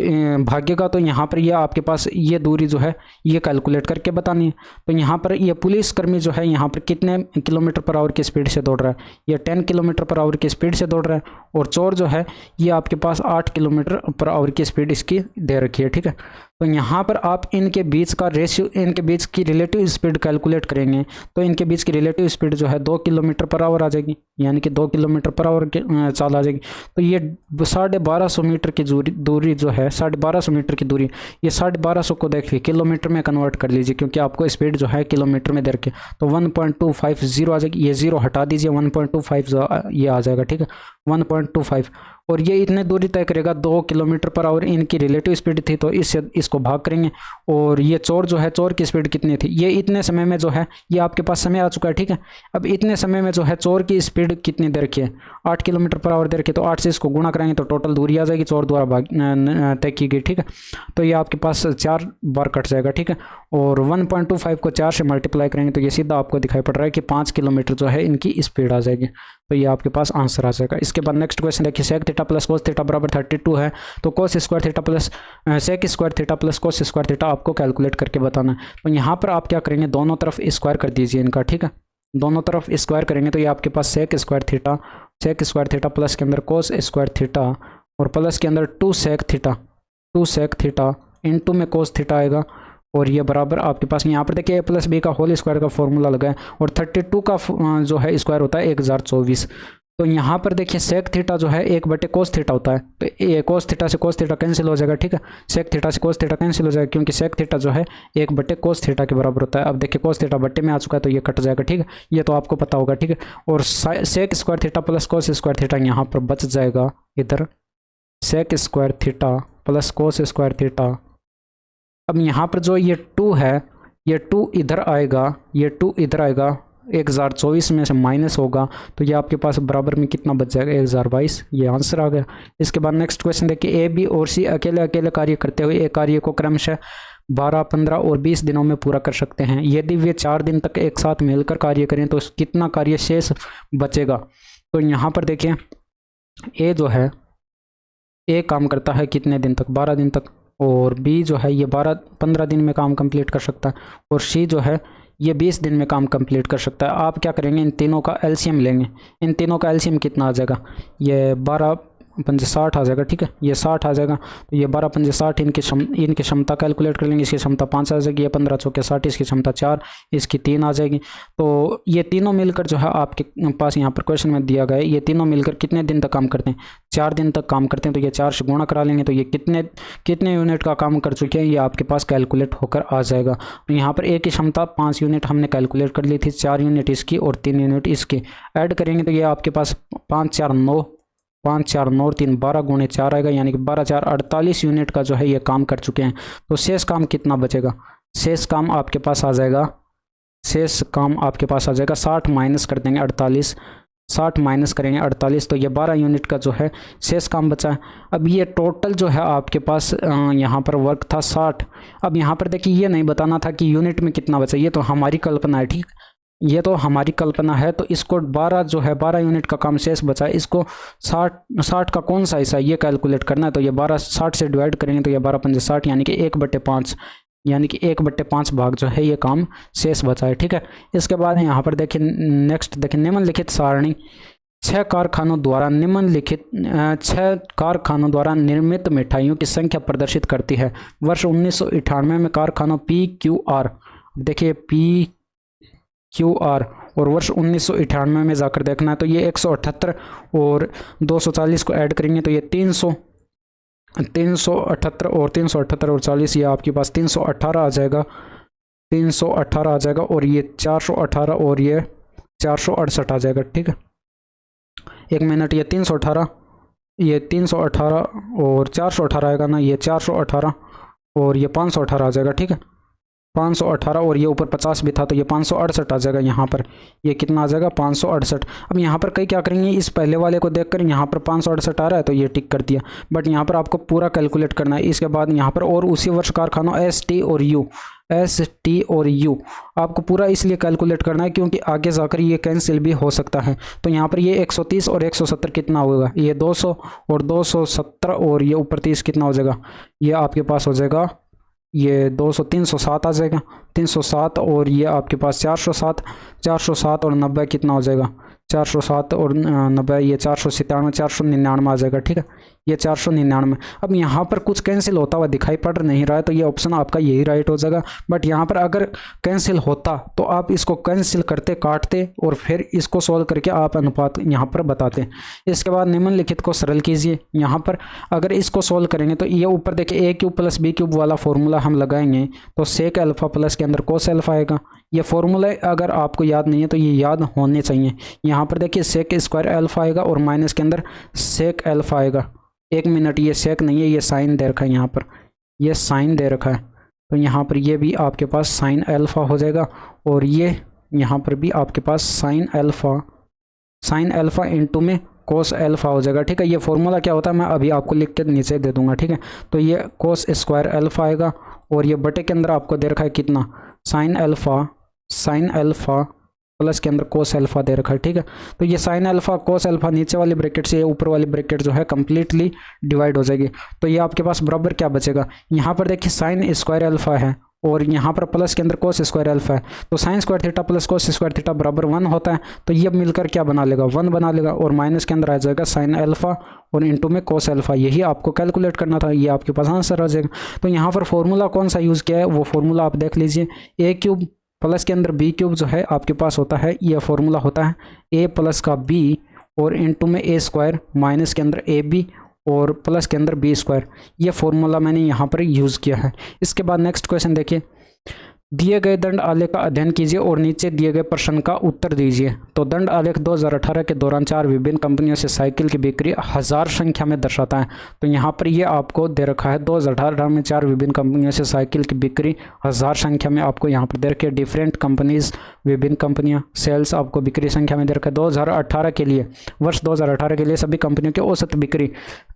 भागेगा। तो यहाँ पर ये आपके पास ये दूरी जो है ये कैलकुलेट करके बतानी है। तो यहाँ पर ये पुलिसकर्मी जो है यहाँ पर कितने किलोमीटर पर आवर की स्पीड से दौड़ रहा है, ये 10 किलोमीटर पर आवर की स्पीड से दौड़ रहा है, और चोर जो है ये आपके पास 8 किलोमीटर पर आवर की स्पीड इसकी दे रखी है, ठीक है। तो यहाँ पर आप इनके बीच का रेशियो, इनके बीच की रिलेटिव स्पीड कैलकुलेट करेंगे, तो इनके बीच की रिलेटिव स्पीड जो है 2 किलोमीटर पर आवर आ जाएगी, यानी कि 2 किलोमीटर पर आवर चाल आ जाएगी। तो ये 1250 मीटर की दूरी जो है, 1250 मीटर की दूरी, ये 1250 को देखिए किलोमीटर में कन्वर्ट कर लीजिए, क्योंकि आपको स्पीड जो है किलोमीटर में दे रखे। तो 1.250 आ जाएगी, ये 0 हटा दीजिए, 1.25 ये आ जाएगा, ठीक है, 1.25। और ये इतने दूरी तय करेगा 2 किलोमीटर पर आवर, इनकी रिलेटिव स्पीड थी, तो इसको भाग करेंगे। और ये चोर जो है, चोर की स्पीड कितनी थी, ये इतने समय में जो है ये आपके पास समय आ चुका है, ठीक है। अब इतने समय में जो है चोर की स्पीड कितनी दे रखी है, 8 किलोमीटर पर आवर दे रखी है, तो 8 से इसको गुणा कराएंगे तो टोटल दूरी आ जाएगी चोर द्वारा तय की गई, ठीक है। तो ये आपके पास 4 बार कट जाएगा, ठीक है। और 1.25 को 4 से मल्टीप्लाई करेंगे तो ये सीधा आपको दिखाई पड़ रहा है कि 5 किलोमीटर जो है इनकी स्पीड आ जाएगी। तो ये आपके पास आंसर आ जाएगा। इसके बाद नेक्स्ट क्वेश्चन देखिए, sec theta plus cos theta बराबर 32 है, तो cos square theta plus sec square theta plus cos square theta आपको कैलकुलेट करके बताना है। तो यहाँ पर आप क्या करेंगे, दोनों तरफ स्क्वायर कर दीजिए इनका, ठीक है, दोनों तरफ स्क्वायर करेंगे तो ये आपके पास सेक स्क्वायर थीटा प्लस के अंदर कोस स्क्वायर थीटा और प्लस के अंदर 2 सेक थीटा इनटू में कोस थीटा आएगा। और ये बराबर आपके पास यहाँ पर देखिए a प्लस बी का होल स्क्वायर का फॉर्मूला लगा है, और 32 का जो है स्क्वायर होता है 1024। तो यहाँ पर देखिए सेक थीटा जो है 1/cos कोस थीटा होता है, तो ये कोस थीटा से कोस थीटा कैंसिल हो जाएगा, ठीक है, सेक थीटा से कोस थीटा कैंसिल हो जाएगा, क्योंकि सेक थीटा जो है 1/cos कोस थीटा के बराबर होता है। अब देखिए कोस थीटा बट्टे में आ चुका है तो ये कट जाएगा, ठीक है, ये तो आपको पता होगा, ठीक है। और sec square theta plus cos square theta यहाँ पर बच जाएगा, इधर sec square theta plus cos square theta. अब यहाँ पर जो ये 2 है, ये 2 इधर आएगा, ये 2 इधर आएगा, 1024 में से माइनस होगा, तो ये आपके पास बराबर में कितना बच जाएगा, 1022। ये आंसर आ गया। इसके बाद नेक्स्ट क्वेश्चन देखिए, ए बी और सी अकेले अकेले कार्य करते हुए एक कार्य को क्रमशः 12, 15 और 20 दिनों में पूरा कर सकते हैं। यदि वे 4 दिन तक एक साथ मिलकर कार्य करें तो कितना कार्य शेष बचेगा। तो यहाँ पर देखिए ए जो है, ए काम करता है कितने दिन तक, 12 दिन तक, और बी जो है ये 15 दिन में काम कंप्लीट कर सकता है, और सी जो है ये 20 दिन में काम कंप्लीट कर सकता है। आप क्या करेंगे, इन तीनों का एलसीएम लेंगे। इन तीनों का एलसीएम कितना आ जाएगा, ये 12 पंजे 60 आ जाएगा, ठीक है, ये 60 आ जाएगा। तो ये 12 पंजे 60, इनकी क्षमता कैलकुलेट कर लेंगे। इसकी क्षमता 5 आ जाएगी, ये 15 चौके 60, इसकी क्षमता 4, इसकी 3 आ जाएगी। तो ये तीनों मिलकर जो है आपके पास यहाँ पर क्वेश्चन में दिया गया है, ये तीनों मिलकर कितने दिन तक काम करते हैं, 4 दिन तक काम करते हैं। तो ये 4 से गुणा करा लेंगे तो ये कितने यूनिट का काम कर चुके हैं, ये आपके पास कैलकुलेट होकर आ जाएगा। तो यहाँ पर एक की क्षमता 5 यूनिट हमने कैलकुलेट कर ली थी, 4 यूनिट इसकी और 3 यूनिट इसकी ऐड करेंगे तो ये आपके पास 5 4 9 5 4 9 3 12 गुणे 4 आएगा, यानी कि 12 4 48 यूनिट का जो है ये काम कर चुके हैं। तो शेष काम कितना बचेगा, शेष काम आपके पास आ जाएगा 60 माइनस कर देंगे 48, 60 माइनस करेंगे 48, तो ये 12 यूनिट का जो है शेष काम बचा है। अब ये टोटल जो है आपके पास यहाँ पर वर्क था 60। अब यहाँ पर देखिए ये नहीं बताना था कि यूनिट में कितना बचा, ये तो हमारी कल्पना है, ठीक, ये तो हमारी कल्पना है। तो इसको 12 जो है 12 यूनिट का काम शेष बचा है, इसको 60 का कौन सा हिस्सा ये कैलकुलेट करना है। तो ये 12 60 से डिवाइड करेंगे तो ये 12 पंजे 60, यानी कि 1/5, यानी कि 1/5 भाग जो है ये काम शेष बचा है, ठीक है। इसके बाद यहाँ पर देखिए नेक्स्ट देखिए, निम्नलिखित सारणी 6 कारखानों द्वारा निर्मित मिठाइयों की संख्या प्रदर्शित करती है। वर्ष 1998 में कारखानों PQR, देखिए PQR, और वर्ष 1998 में जाकर देखना है तो ये 178 और 240 को ऐड करेंगे तो ये 378 और 378 और 40, ये आपके पास 318 आ जाएगा, 318 आ जाएगा, और ये 418 और ये 468 आ जाएगा, ठीक है। एक मिनट, ये 318 और 418 आएगा ना, ये 418 और ये 518 आ जाएगा, ठीक है। 518 और ये ऊपर 50 भी था तो ये 568 आ जाएगा। यहाँ पर ये कितना आ जाएगा 568। अब यहाँ पर कई क्या करेंगे, इस पहले वाले को देखकर यहाँ पर 568 आ रहा है तो ये टिक कर दिया, बट यहाँ पर आपको पूरा कैलकुलेट करना है। इसके बाद यहाँ पर और उसी वर्ष कारखानों ST और U आपको पूरा इसलिए कैलकुलेट करना है क्योंकि आगे जाकर ये कैंसिल भी हो सकता है। तो यहाँ पर ये 130 और 170 कितना होगा, ये 200 और 270 और ये ऊपर 30 कितना हो जाएगा, ये आपके पास हो जाएगा ये 200 307 आ जाएगा, 307 और ये आपके पास 407 और 90 कितना हो जाएगा, 407 और 90 ये 497 499 आ जाएगा, ठीक है, ये 499। अब यहाँ पर कुछ कैंसिल होता हुआ दिखाई पड़ नहीं रहा है तो ये ऑप्शन आपका यही राइट हो जाएगा। बट यहाँ पर अगर कैंसिल होता तो आप इसको कैंसिल करते, काटते और फिर इसको सॉल्व करके आप अनुपात यहाँ पर बताते। इसके बाद निम्नलिखित को सरल कीजिए। यहाँ पर अगर इसको सॉल्व करेंगे तो ये ऊपर देखिए A³ + B³ वाला फॉर्मूला हम लगाएंगे तो सेक अल्फा प्लस के अंदर कोस अल्फा आएगा। ये फॉर्मूला अगर आपको याद नहीं है तो ये याद होने चाहिए। यहाँ पर देखिए सेक स्क्वायर अल्फा आएगा और माइनस के अंदर सेक अल्फा आएगा। एक मिनट, ये सेक नहीं है, ये साइन दे रखा है, यहाँ पर ये साइन दे रखा है तो यहाँ पर ये भी आपके पास साइन अल्फा हो जाएगा और ये यहाँ पर भी आपके पास साइन अल्फा इंटू में कोस अल्फा हो जाएगा, ठीक है। ये फॉर्मूला क्या होता है मैं अभी आपको लिख के नीचे दे दूंगा, ठीक है। तो ये कोस स्क्वायर अल्फा आएगा और ये बटे के अंदर आपको दे रखा है कितना, साइन अल्फा प्लस के अंदर कोस अल्फा दे रखा है, ठीक है। तो ये साइन अल्फा कोस अल्फा नीचे वाली ब्रैकेट से ऊपर वाली ब्रैकेट जो है कंप्लीटली डिवाइड हो जाएगी। तो ये आपके पास बराबर क्या बचेगा, यहाँ पर देखिए साइन स्क्वायर अल्फा है और यहाँ पर प्लस के अंदर कोस स्क्वायर अल्फा है तो sine square theta plus cos square theta बराबर 1 होता है। तो ये मिलकर क्या बना लेगा, 1 बना लेगा और माइनस के अंदर आ जाएगा साइन अल्फा और इंटू में कोस अल्फा। यही आपको कैलकुलेट करना था, ये आपके पास आंसर आ जाएगा। तो यहाँ पर फॉर्मूला कौन सा यूज़ किया है वो फॉर्मूला आप देख लीजिए। A³ प्लस के अंदर B³ जो है आपके पास होता है, यह फॉर्मूला होता है A प्लस का B और इंटू में A² माइनस के अंदर AB और प्लस के अंदर B²। यह फॉर्मूला मैंने यहाँ पर यूज़ किया है। इसके बाद नेक्स्ट क्वेश्चन देखिए, दिए गए दंड आलेख का अध्ययन कीजिए और नीचे दिए गए प्रश्न का उत्तर दीजिए। तो दंड आलेख 2018 के दौरान 4 विभिन्न कंपनियों से साइकिल की बिक्री 1000 संख्या में दर्शाता है। तो यहाँ पर ये आपको दे रखा है 2018 में 4 विभिन्न कंपनियों से साइकिल की बिक्री 1000 संख्या में आपको यहाँ पर दे रखे डिफरेंट कंपनीज, विभिन्न कंपनियाँ, सेल्स आपको बिक्री संख्या में दे रखा है। 2018 के लिए, वर्ष 2018 के लिए सभी कंपनियों की औसत बिक्री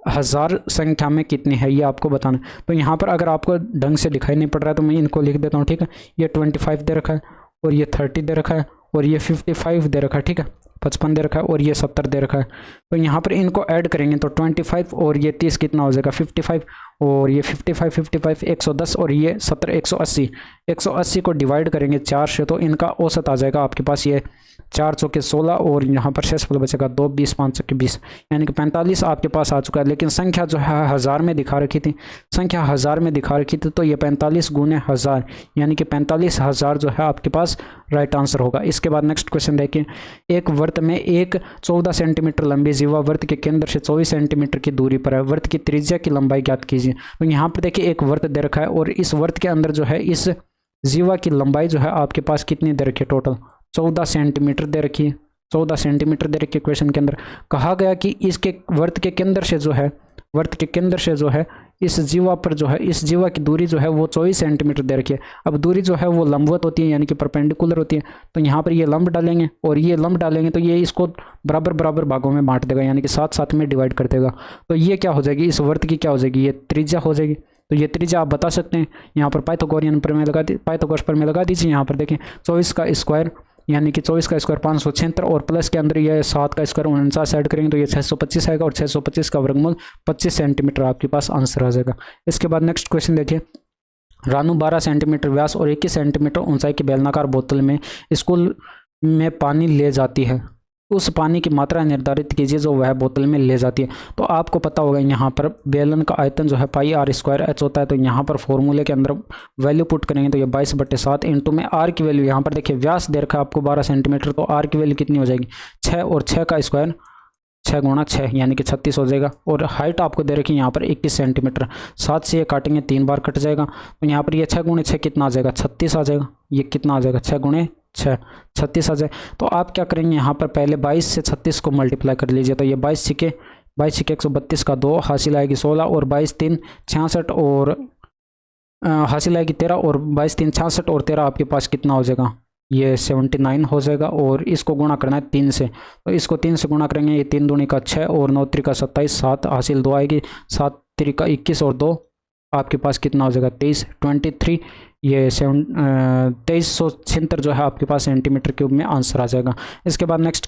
1000 संख्या में कितनी है ये आपको बताना। तो यहाँ पर अगर आपको ढंग से दिखाई नहीं पड़ रहा है तो मैं इनको लिख देता हूँ, ठीक है। ये 25 दे रखा है और ये 30 दे रखा है और ये 55 दे रखा है, ठीक है, 55 दे रखा है और ये 70 दे रखा है। तो यहाँ पर इनको ऐड करेंगे तो 25 और ये 30 कितना हो जाएगा 55 और ये 55 110 और ये 70 180 को डिवाइड करेंगे 4 से तो इनका औसत आ जाएगा आपके पास ये 4 चौके 16 और यहाँ पर शेषफल बचेगा 2 20 5 चौके 20, यानी कि 45 आपके पास आ चुका है। लेकिन संख्या जो है 1000 में दिखा रखी थी, संख्या 1000 में दिखा रखी थी तो ये 45 गुने 1000 यानी कि 45,000 जो है आपके पास राइट आंसर होगा। इसके बाद नेक्स्ट क्वेश्चन देखिए, एक वृत्त में एक 14 सेंटीमीटर लंबी जीवा वृत्त के केंद्र से 24 सेंटीमीटर की दूरी पर है। वृत्त की त्रिज्या की लंबाई ज्ञात कीजिए। तो यहाँ पर देखिए एक वृत्त दे रखा है और इस वृत्त के अंदर जो है इस जीवा की लंबाई जो है आपके पास कितनी दे रखी है, टोटल 14 सेंटीमीटर दे रखी है। 14 सेंटीमीटर दे रखी है। क्वेश्चन के अंदर कहा गया कि इसके वृत्त के केंद्र से जो है इस जीवा पर जो है, इस जीवा की दूरी जो है वो 24 सेंटीमीटर दे रखी है। अब दूरी जो है वो लंबवत होती है यानी कि परपेंडिकुलर होती है, तो यहाँ पर ये लंब डालेंगे और ये लंब डालेंगे तो ये इसको बराबर बराबर भागों में बांट देगा यानी कि 7-7 में डिवाइड कर देगा। तो ये क्या हो जाएगी, इस वर्त की क्या हो जाएगी, ये त्रिज्या हो जाएगी। तो ये त्रिज्या आप बता सकते हैं, यहाँ पर पाइथागोरियन प्रमेय लगा दी, पाइथागोरस प्रमेय लगा दीजिए। यहाँ पर देखें 24 का स्क्वायर यानी कि 24 का स्क्वायर 576 और प्लस के अंदर ये 7 का स्क्वायर 49 ऐड करेंगे तो ये 625 आएगा और 625 का वर्गमूल 25 सेंटीमीटर आपके पास आंसर आ जाएगा। इसके बाद नेक्स्ट क्वेश्चन देखिए, रानू 12 सेंटीमीटर व्यास और 21 सेंटीमीटर ऊंचाई की बेलनाकार बोतल में स्कूल में पानी ले जाती है। उस पानी की मात्रा निर्धारित कीजिए जो वह बोतल में ले जाती है। तो आपको पता होगा यहाँ पर बेलन का आयतन जो है पाई आर स्क्वायर एच होता है। तो यहाँ पर फॉर्मूले के अंदर वैल्यू पुट करेंगे तो ये 22/7 इंटू में आर की वैल्यू, यहाँ पर देखिए व्यास दे रखा है आपको 12 सेंटीमीटर, तो आर की वैल्यू कितनी हो जाएगी 6 और 6 का स्क्वायर 6 गुणा 6 यानी कि 36 हो जाएगा। और हाइट आपको दे रखी है यहाँ पर 21 सेंटीमीटर, 7 से ये काटेंगे 3 बार कट जाएगा तो यहाँ पर ये 6 गुणे 6 कितना आ जाएगा 36 आ जाएगा। ये कितना आ जाएगा 6 गुणे 6 36 आ जाए। तो आप क्या करेंगे यहाँ पर पहले 22 से 36 को मल्टीप्लाई कर लीजिए तो ये 22 छिके 132 का 2 हासिल आएगी 16 और 22 3 66 और हासिल आएगी 13 और 22 3 66 और 13 आपके पास कितना हो जाएगा, ये 79 हो जाएगा। और इसको गुणा करना है 3 से, तो इसको 3 से गुणा करेंगे, ये 3 दूनी का 6 और 9 त्रिका 27 7 हासिल 2 आएगी 7 त्रिका 21 और 2 आपके पास कितना हो जाएगा 23 ये 2376 जो है आपके पास सेंटीमीटर क्यूब में आंसर आ जाएगा। इसके बाद नेक्स्ट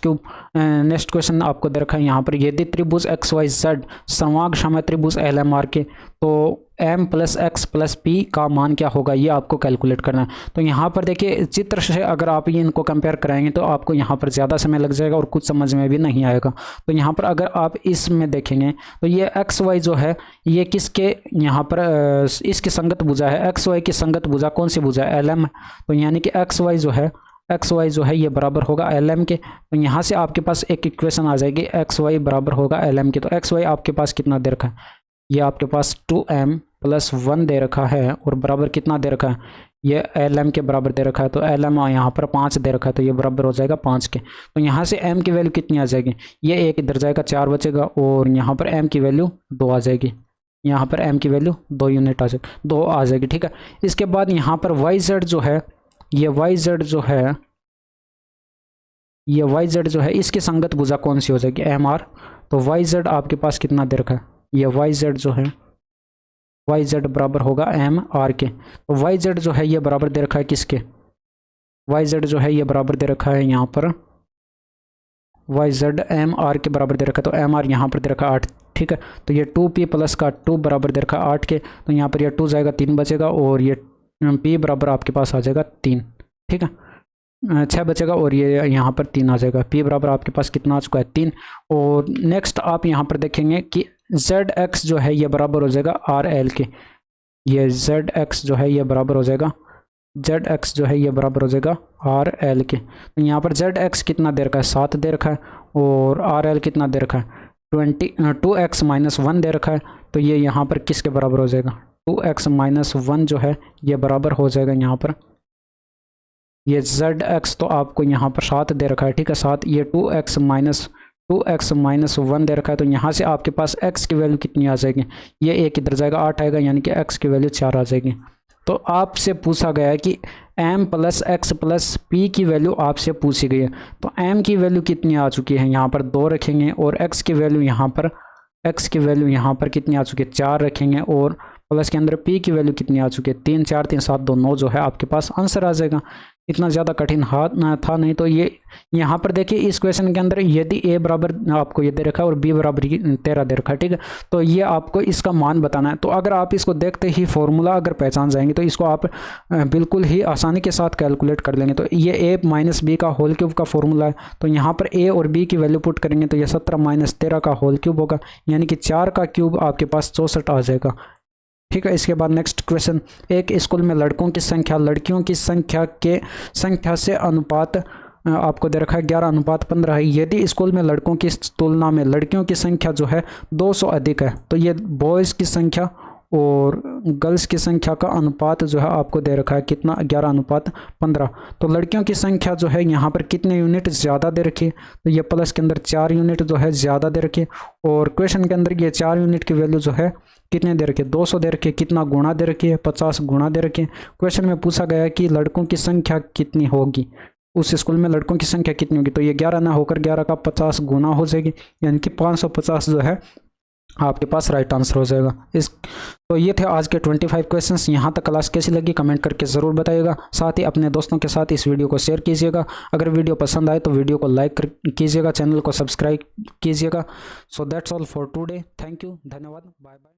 क्वेश्चन आपको दे रखा है यहाँ पर, यदि त्रिभुज XYZ समबाहु त्रिभुज LMR के तो m + x + p का मान क्या होगा, ये आपको कैलकुलेट करना है। तो यहाँ पर देखिए चित्र से अगर आप ये इनको कंपेयर कराएंगे तो आपको यहाँ पर ज़्यादा समय लग जाएगा और कुछ समझ में भी नहीं आएगा। तो यहाँ पर अगर आप इसमें देखेंगे तो ये XY जो है ये किसके यहाँ पर इसकी संगत भुजा है, XY की संगत भुजा कौन सी भुजा है LM। तो यानी कि XY जो है ये बराबर होगा LM के। तो यहाँ से आपके पास एक इक्वेशन आ जाएगी XY बराबर होगा LM के। तो XY आपके पास कितना दे रखा है, ये आपके पास 2m + 1 दे रखा है और बराबर कितना दे रखा है, ये LM के बराबर दे रखा है। तो LM यहाँ पर 5 दे रखा है तो ये बराबर हो जाएगा 5 के। तो यहाँ से m की वैल्यू कितनी आ जाएगी, ये 1 इधर जाएगा 4 बचेगा और यहाँ पर m की वैल्यू 2 आ जाएगी, यहाँ पर m की वैल्यू 2 यूनिट आ जाएगी 2 आ जाएगी, ठीक है। इसके बाद यहाँ पर YZ जो है ये YZ जो है इसकी संगत भुजा कौन सी हो जाएगी MR। तो YZ आपके पास कितना दे रखा है, ये YZ जो है YZ बराबर होगा MR के। तो YZ जो है ये बराबर दे रखा है किसके, YZ जो है ये बराबर दे रखा है यहाँ पर YZ MR के बराबर दे रखा है। तो MR यहाँ पर दे रखा है 8, ठीक है। तो ये 2p + का 2 बराबर दे रखा है 8 के। तो यहाँ पर ये 2 जाएगा 3 बचेगा और ये p बराबर आपके पास आ जाएगा 3, ठीक है 6 बचेगा और ये यहाँ पर 3 आ जाएगा। p बराबर आपके पास कितना आ चुका है 3। और नेक्स्ट आप यहाँ पर देखेंगे कि ZX जो है ये बराबर हो जाएगा RL के, ये ZX जो है ये बराबर हो जाएगा RL के। तो यहाँ पर ZX कितना दे रखा है 7 दे रखा है और RL कितना दे रखा है 2x - 1 दे रखा है। तो ये यहाँ पर किसके बराबर हो जाएगा 2x - 1 जो है ये बराबर हो जाएगा यहाँ पर ये ZX तो आपको यहाँ पर 7 दे रखा है, ठीक है 7, ये 2x - 1 दे रखा है। तो यहाँ से आपके पास x की वैल्यू कितनी आ जाएगी, ये 1 इधर जाएगा 8 आएगा यानी कि x की वैल्यू 4 आ जाएगी। तो आपसे पूछा गया है कि m + x + p की वैल्यू आपसे पूछी गई है। तो m की वैल्यू कितनी आ चुकी है, यहाँ पर 2 रखेंगे और x की वैल्यू यहाँ पर कितनी आ चुकी है 4 रखेंगे और प्लस के अंदर p की वैल्यू कितनी आ चुकी है 3 4 3 7 2 9 जो है आपके पास आंसर आ जाएगा। इतना ज़्यादा कठिन हाथ ना था नहीं। तो ये यहाँ पर देखिए इस क्वेश्चन के अंदर यदि a बराबर आपको ये दे रखा है और b बराबर 13 दे रखा है, ठीक है। तो ये आपको इसका मान बताना है। तो अगर आप इसको देखते ही फॉर्मूला अगर पहचान जाएंगे तो इसको आप बिल्कुल ही आसानी के साथ कैलकुलेट कर लेंगे। तो ये a - b का होल क्यूब का फॉर्मूला है। तो यहाँ पर a और b की वैल्यू पुट करेंगे तो ये 17 - 13 का होल क्यूब होगा यानी कि 4 का क्यूब आपके पास 64 आ जाएगा, ठीक है। इसके बाद नेक्स्ट क्वेश्चन, एक स्कूल में लड़कों की संख्या लड़कियों की संख्या से अनुपात आपको दे रखा है 11:15 है। यदि स्कूल में लड़कों की तुलना में लड़कियों की संख्या जो है 200 अधिक है तो ये बॉयज़ की संख्या और गर्ल्स की संख्या का अनुपात जो है आपको दे रखा है कितना, 11:15। तो लड़कियों की संख्या जो है यहाँ पर कितने यूनिट ज़्यादा दे रखी है, तो ये प्लस के अंदर 4 यूनिट जो है ज़्यादा दे रखी है। और क्वेश्चन के अंदर ये 4 यूनिट की वैल्यू जो है कितने दे रखी है, 200 दे रखी है। कितना गुणा दे रखी है, 50 गुणा दे रखी है। क्वेश्चन में पूछा गया है कि लड़कों की संख्या कितनी होगी, उस स्कूल में लड़कों की संख्या कितनी होगी, तो ये 11 ना होकर 11 का 50 गुना हो जाएगी, यानी कि 550 जो है आपके पास राइट आंसर हो जाएगा। तो ये थे आज के 25 क्वेश्चंस। यहाँ तक क्लास कैसी लगी कमेंट करके ज़रूर बताइएगा। साथ ही अपने दोस्तों के साथ इस वीडियो को शेयर कीजिएगा। अगर वीडियो पसंद आए तो वीडियो को लाइक कीजिएगा, चैनल को सब्सक्राइब कीजिएगा। So that's all for today. Thank you, धन्यवाद, बाय बाय।